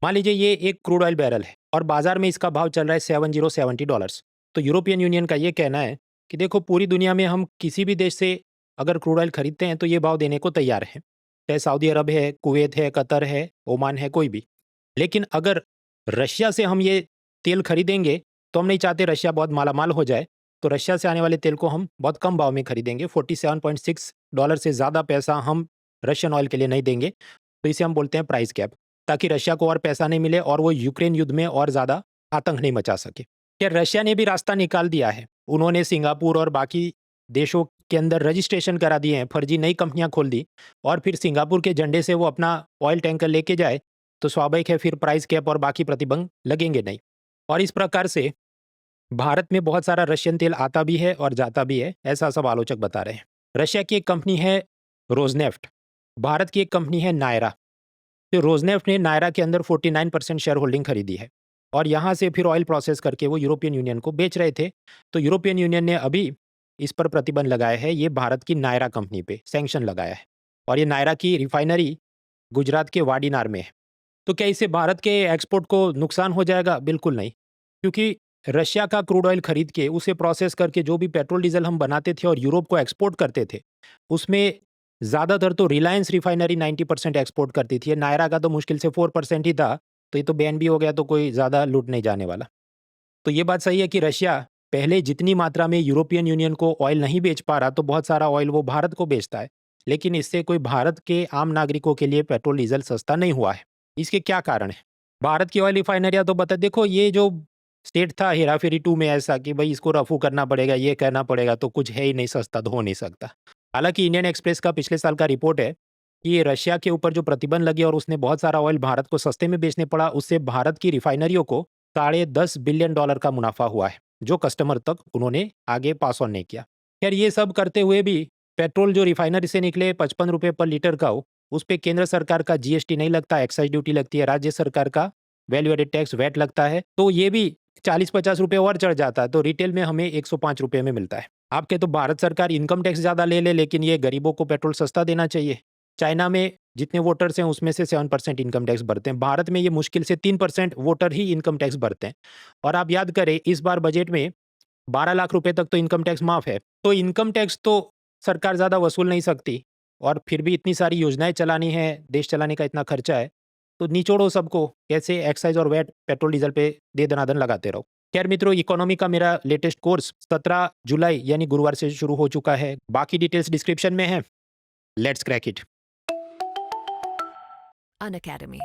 मान लीजिए ये एक क्रूड ऑयल बैरल है और बाजार में इसका भाव चल रहा है $70 तो यूरोपियन यूनियन का ये कहना है कि देखो पूरी दुनिया में हम किसी भी देश से अगर क्रूड ऑयल खरीदते हैं तो ये भाव देने को तैयार हैं, चाहे सऊदी अरब है, कुवैत है, कतर है, ओमान है, कोई भी। लेकिन अगर रशिया से हम ये तेल खरीदेंगे तो हम नहीं चाहते रशिया बहुत मालामाल हो जाए, तो रशिया से आने वाले तेल को हम बहुत कम भाव में खरीदेंगे। $47.6 से ज़्यादा पैसा हम रशियन ऑयल के लिए नहीं देंगे, तो इसे हम बोलते हैं प्राइस कैप, ताकि रशिया को और पैसा नहीं मिले और वो यूक्रेन युद्ध में और ज़्यादा आतंक नहीं मचा सके। खैर रशिया ने भी रास्ता निकाल दिया है, उन्होंने सिंगापुर और बाकी देशों के अंदर रजिस्ट्रेशन करा दिए हैं, फर्जी नई कंपनियां खोल दी और फिर सिंगापुर के झंडे से वो अपना ऑयल टैंकर लेके जाए तो स्वाभाविक है फिर प्राइस कैप और बाकी प्रतिबंध लगेंगे नहीं। और इस प्रकार से भारत में बहुत सारा रशियन तेल आता भी है और जाता भी है, ऐसा सब आलोचक बता रहे हैं। रशिया की एक कंपनी है रोजनेफ्ट, भारत की एक कंपनी है नायरा। तो रोजनेफ्ट ने नायरा के अंदर 49% शेयर होल्डिंग खरीदी है और यहाँ से फिर ऑयल प्रोसेस करके वो यूरोपियन यूनियन को बेच रहे थे। तो यूरोपियन यूनियन ने अभी इस पर प्रतिबंध लगाया है, ये भारत की नायरा कंपनी पे सैंक्शन लगाया है और ये नायरा की रिफाइनरी गुजरात के वाडीनार में है। तो क्या इससे भारत के एक्सपोर्ट को नुकसान हो जाएगा? बिल्कुल नहीं, क्योंकि रशिया का क्रूड ऑयल खरीद के उसे प्रोसेस करके जो भी पेट्रोल डीजल हम बनाते थे और यूरोप को एक्सपोर्ट करते थे, उसमें ज़्यादातर तो रिलायंस रिफाइनरी 90% एक्सपोर्ट करती थी, नायरा का तो मुश्किल से 4% ही था। तो ये तो बैन भी हो गया तो कोई ज़्यादा लूट नहीं जाने वाला। तो ये बात सही है कि रशिया पहले जितनी मात्रा में यूरोपियन यूनियन को ऑयल नहीं बेच पा रहा, तो बहुत सारा ऑयल वो भारत को बेचता है, लेकिन इससे कोई भारत के आम नागरिकों के लिए पेट्रोल डीजल सस्ता नहीं हुआ है। इसके क्या कारण है? भारत की ऑयल रिफाइनरियाँ तो बता, देखो ये जो स्टेट था हेरा फेरी 2 में ऐसा कि भाई इसको रफू करना पड़ेगा, ये करना पड़ेगा, तो कुछ है ही नहीं, सस्ता तो हो नहीं सकता। हालांकि इंडियन एक्सप्रेस का पिछले साल का रिपोर्ट है कि ये रशिया के ऊपर जो प्रतिबंध लगे और उसने बहुत सारा ऑयल भारत को सस्ते में बेचने पड़ा, उससे भारत की रिफाइनरियों को $10.5 बिलियन का मुनाफा हुआ है, जो कस्टमर तक उन्होंने आगे पास ऑन नहीं किया। खैर ये सब करते हुए भी पेट्रोल जो रिफाइनरी से निकले 55 रुपये पर लीटर का हो, उस पर केंद्र सरकार का जीएसटी नहीं लगता, एक्साइज ड्यूटी लगती है, राज्य सरकार का वैल्यू एडेड टैक्स वैट लगता है, तो ये भी 40-50 रुपये और चढ़ जाता है, तो रिटेल में हमें 105 रुपये में मिलता है। आपके तो भारत सरकार इनकम टैक्स ज़्यादा ले ले, लेकिन ये गरीबों को पेट्रोल सस्ता देना चाहिए। चाइना में जितने वोटर्स हैं उसमें से 7% इनकम टैक्स भरते हैं, भारत में ये मुश्किल से 3% वोटर ही इनकम टैक्स भरते हैं। और आप याद करें इस बार बजट में 12 लाख रुपए तक तो इनकम टैक्स माफ है, तो इनकम टैक्स तो सरकार ज़्यादा वसूल नहीं सकती और फिर भी इतनी सारी योजनाएं चलानी है, देश चलाने का इतना खर्चा है, तो निचोड़ो सबको, कैसे एक्साइज और वैट पेट्रोल डीजल पे दे दनादन लगाते रहो। खैर मित्रों, इकोनॉमी का मेरा लेटेस्ट कोर्स 17 जुलाई यानी गुरुवार से शुरू हो चुका है, बाकी डिटेल्स डिस्क्रिप्शन में है। Let's crack it. Unacademy.